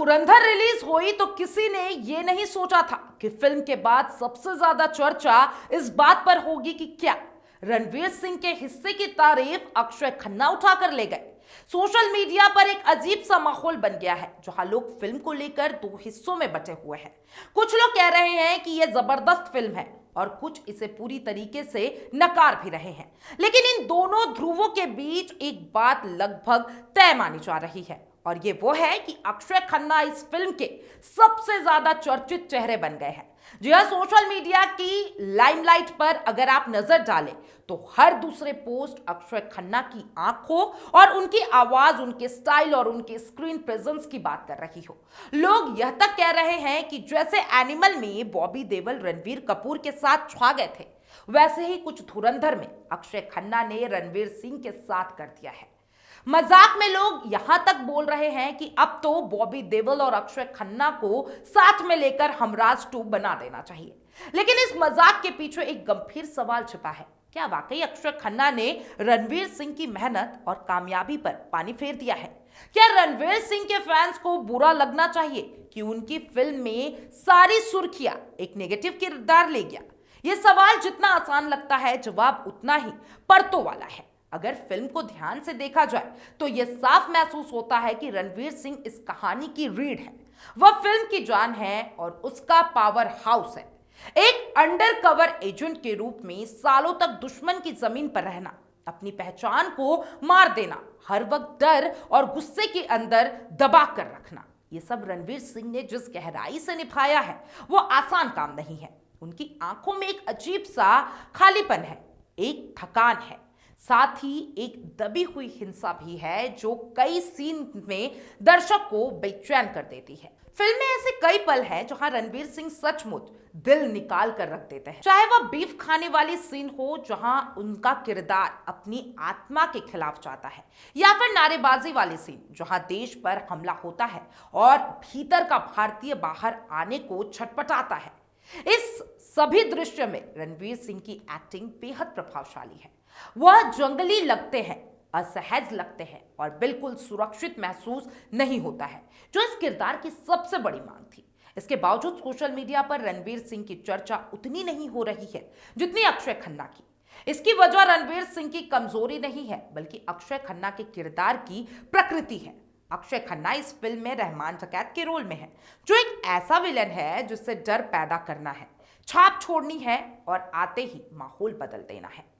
धुरंधर release हुई तो किसी ने ये नहीं सोचा था कि फिल्म के बाद सबसे ज्यादा चर्चा इस बात पर होगी कि क्या रणवीर सिंह के हिस्से की तारीफ अक्षय खन्ना उठाकर ले गए। सोशल मीडिया पर एक अजीब सा माहौल बन गया है जहां लोग फिल्म को लेकर दो हिस्सों में बंटे हुए हैं। कुछ लोग कह रहे हैं कि यह जबरदस्त फिल्म है और कुछ इसे पूरी तरीके से नकार भी रहे हैं। लेकिन इन दोनों ध्रुवों के बीच एक बात लगभग तय मानी जा रही है और ये वो है कि अक्षय खन्ना इस फिल्म के सबसे ज्यादा चर्चित चेहरे बन गए हैं। जी हाँ, सोशल मीडिया की लाइमलाइट पर अगर आप नजर डालें तो हर दूसरे पोस्ट अक्षय खन्ना की आंखों और उनकी आवाज, उनके स्टाइल और उनके स्क्रीन प्रेजेंस की बात कर रही हो। लोग यह तक कह रहे हैं कि जैसे एनिमल में बॉबी देओल रणवीर कपूर के साथ छा गए थे, वैसे ही कुछ धुरंधर में अक्षय खन्ना ने रणवीर सिंह के साथ कर दिया है। मजाक में लोग यहां तक बोल रहे हैं कि अब तो बॉबी देओल और अक्षय खन्ना को साथ में लेकर हमराज 2 बना देना चाहिए। लेकिन इस मजाक के पीछे एक गंभीर सवाल छिपा है। क्या वाकई अक्षय खन्ना ने रणवीर सिंह की मेहनत और कामयाबी पर पानी फेर दिया है? क्या रणवीर सिंह के फैंस को बुरा लगना चाहिए कि उनकी फिल्म में सारी सुर्खियां एक नेगेटिव किरदार ले गया? यह सवाल जितना आसान लगता है, जवाब उतना ही परतों वाला है। अगर फिल्म को ध्यान से देखा जाए तो यह साफ महसूस होता है कि रणवीर सिंह इस कहानी की रीढ़ है। वह फिल्म की जान है और उसका पावर हाउस है। एक अंडरकवर एजेंट के रूप में सालों तक दुश्मन की जमीन पर रहना, अपनी पहचान को मार देना, हर वक्त डर और गुस्से के अंदर दबा कर रखना, ये सब रणवीर सिंह ने जिस गहराई से निभाया है वो आसान काम नहीं है। उनकी आंखों में एक अजीब सा खालीपन है, एक थकान है, साथ ही एक दबी हुई हिंसा भी है जो कई सीन में दर्शक को बेचैन कर देती है। फिल्म में ऐसे कई पल हैं जहां रणवीर सिंह सचमुच दिल निकाल कर रख देते हैं। चाहे वह बीफ खाने वाली सीन हो जहां उनका किरदार अपनी आत्मा के खिलाफ जाता है, या फिर नारेबाजी वाली सीन जहां देश पर हमला होता है और भीतर का भारतीय बाहर आने को छटपटाता है। इस सभी दृश्य में रणवीर सिंह की एक्टिंग बेहद प्रभावशाली है। वह जंगली लगते हैं, असहज लगते हैं और बिल्कुल सुरक्षित महसूस नहीं होता है, जो इस किरदार की सबसे बड़ी मांग थी। इसके बावजूद सोशल मीडिया पर रणवीर सिंह की चर्चा उतनी नहीं हो रही है जितनी अक्षय खन्ना की। इसकी वजह रणवीर सिंह की कमजोरी नहीं है, बल्कि अक्षय खन्ना के किरदार की प्रकृति है। अक्षय खन्ना इस फिल्म में रहमान जकैत के रोल में है, जो एक ऐसा विलन है जिससे डर पैदा करना है, छाप छोड़नी है और आते ही माहौल बदल देना है।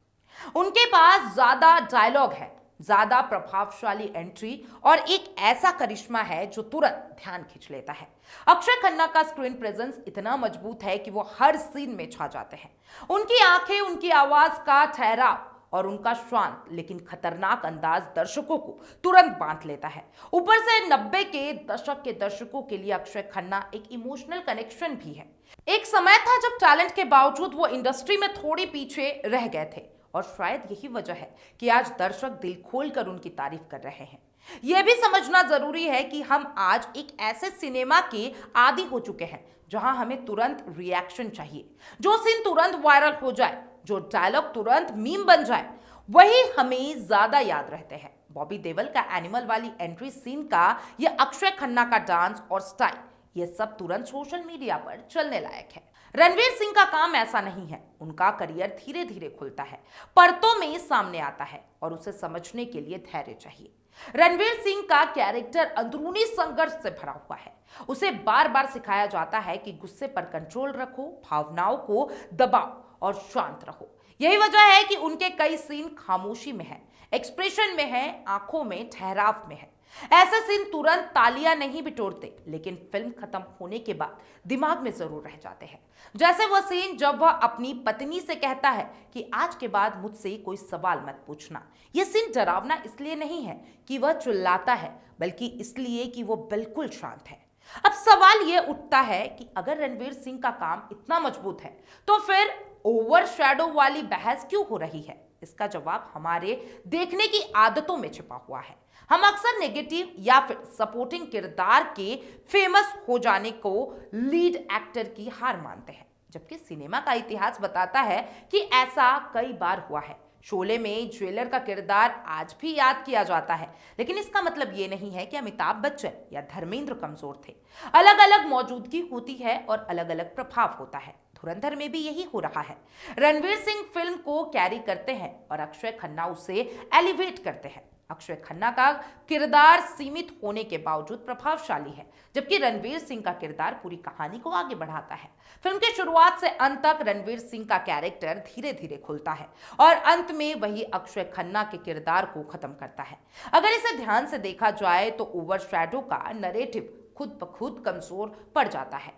उनके पास ज्यादा डायलॉग है, ज्यादा प्रभावशाली एंट्री और एक ऐसा करिश्मा है जो तुरंत ध्यान खींच लेता है। अक्षय खन्ना का स्क्रीन प्रेजेंस इतना मजबूत है कि वो हर सीन में छा जाते हैं। उनकी आंखें, उनकी आवाज का ठहराव और उनका शांत लेकिन खतरनाक अंदाज दर्शकों को तुरंत बांध लेता है। ऊपर से 90 के दशक के दर्शकों के लिए अक्षय खन्ना एक इमोशनल कनेक्शन भी है। एक समय था जब टैलेंट के बावजूद वो इंडस्ट्री में थोड़ी पीछे रह गए थे और शायद यही वजह है कि आज दर्शक दिल खोलकर उनकी तारीफ कर रहे हैं। यह भी समझना जरूरी है कि हम आज एक ऐसे सिनेमा के आदी हो चुके हैं जहां हमें तुरंत रिएक्शन चाहिए, जो सीन तुरंत वायरल हो जाए, जो डायलॉग तुरंत मीम बन जाए, वही हमें ज्यादा याद रहते हैं। बॉबी देओल का एनिमल वाली एंट्री सीन का, यह अक्षय खन्ना का डांस और स्टाइल, ये सब तुरंत सोशल मीडिया पर चलने लायक है। रणवीर सिंह का काम ऐसा नहीं है। उनका करियर धीरे धीरे खुलता है, परतों में सामने आता है और उसे समझने के लिए धैर्य चाहिए। रणवीर सिंह का कैरेक्टर अंदरूनी संघर्ष से भरा हुआ है। उसे बार बार सिखाया जाता है कि गुस्से पर कंट्रोल रखो, भावनाओं को दबाओ और शांत रहो। यही वजह है कि उनके कई सीन खामोशी में है, एक्सप्रेशन में है, आंखों में ठहराव में है। ऐसे सीन तुरंत तालियां नहीं बिटोरते, लेकिन फिल्म खत्म होने के बाद दिमाग में जरूर रह जाते हैं। जैसे वह सीन जब वह अपनी पत्नी से कहता है कि आज के बाद मुझसे कोई सवाल मत पूछना। यह सीन डरावना इसलिए नहीं है कि वह चिल्लाता है, बल्कि इसलिए कि वो बिल्कुल शांत है। अब सवाल यह उठता है कि अगर रणवीर सिंह का काम इतना मजबूत है तो फिर ओवर शैडो वाली बहस क्यों हो रही है? इसका जवाब हमारे देखने की आदतों में छिपा हुआ है। हम अक्सर नेगेटिव या फिर सपोर्टिंग किरदार के फेमस हो जाने को लीड एक्टर की हार मानते हैं, जबकि सिनेमा का इतिहास बताता है कि ऐसा कई बार हुआ है। शोले में ज्वेलर का किरदार आज भी याद किया जाता है, लेकिन इसका मतलब ये नहीं है कि अमिताभ बच्चन या धर्मेंद्र कमजोर थे। अलग अलग मौजूदगी होती है और अलग अलग प्रभाव होता है। धुरंधर में भी यही हो रहा है। रणवीर सिंह फिल्म को कैरी करते हैं और अक्षय खन्ना उसे एलिवेट करते हैं। अक्षय खन्ना का किरदार सीमित होने के बावजूद प्रभावशाली है, जबकि रणवीर सिंह का किरदार पूरी कहानी को आगे बढ़ाता है। फिल्म की शुरुआत से अंत तक रणवीर सिंह का कैरेक्टर धीरे धीरे खुलता है और अंत में वही अक्षय खन्ना के किरदार को खत्म करता है। अगर इसे ध्यान से देखा जाए तो ओवरशैडो का नरेटिव खुद ब खुद कमजोर पड़ जाता है।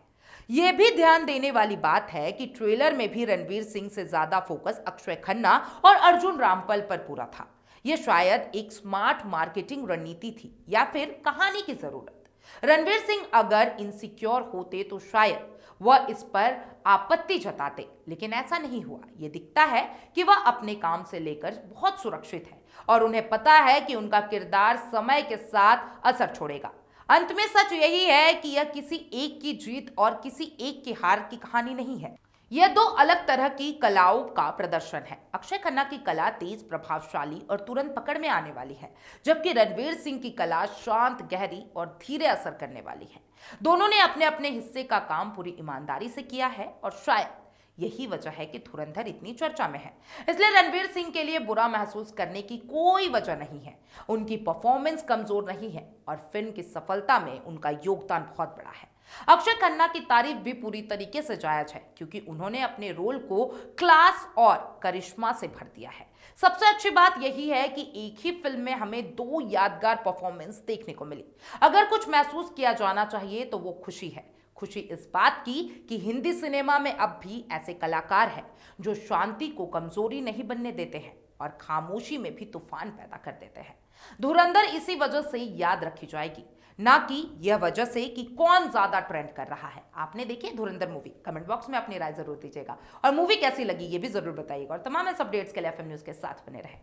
यह भी ध्यान देने वाली बात है कि ट्रेलर में भी रणवीर सिंह से ज्यादा फोकस अक्षय खन्ना और अर्जुन रामपाल पर पूरा था। यह शायद एक स्मार्ट मार्केटिंग रणनीति थी या फिर कहानी की जरूरत। रणवीर सिंह अगर इनसिक्योर होते तो शायद वह इस पर आपत्ति जताते, लेकिन ऐसा नहीं हुआ। यह दिखता है कि वह अपने काम से लेकर बहुत सुरक्षित है और उन्हें पता है कि उनका किरदार समय के साथ असर छोड़ेगा। अंत में सच यही है कि यह किसी एक की जीत और किसी एक की हार की कहानी नहीं है। यह दो अलग तरह की कलाओं का प्रदर्शन है। अक्षय खन्ना की कला तेज, प्रभावशाली और तुरंत पकड़ में आने वाली है, जबकि रणवीर सिंह की कला शांत, गहरी और धीरे असर करने वाली है। दोनों ने अपने अपने हिस्से का काम पूरी ईमानदारी से किया है और शायद यही वजह है कि धुरंधर इतनी चर्चा में है। इसलिए रणवीर सिंह के लिए बुरा महसूस करने की कोई वजह नहीं है। उनकी परफॉर्मेंस कमजोर नहीं है और फिल्म की सफलता में उनका योगदान बहुत बड़ा है। अक्षय खन्ना की तारीफ भी पूरी तरीके से जायज है, क्योंकि उन्होंने अपने रोल को क्लास और करिश्मा से भर दिया है। सबसे अच्छी बात यही है कि एक ही फिल्म में हमें दो यादगार परफॉर्मेंस देखने को मिली। अगर कुछ महसूस किया जाना चाहिए तो वो खुशी है। खुशी इस बात की कि हिंदी सिनेमा में अब भी ऐसे कलाकार हैं जो शांति को कमजोरी नहीं बनने देते हैं और खामोशी में भी तूफान पैदा कर देते हैं। धुरंधर इसी वजह से याद रखी जाएगी, ना कि यह वजह से कि कौन ज्यादा ट्रेंड कर रहा है। आपने देखी धुरंधर मूवी? कमेंट बॉक्स में अपनी राय जरूर दीजिएगा और मूवी कैसी लगी ये भी जरूर बताइएगा। और तमाम इस अपडेट्स के लिए एफएम न्यूज के साथ बने रहे।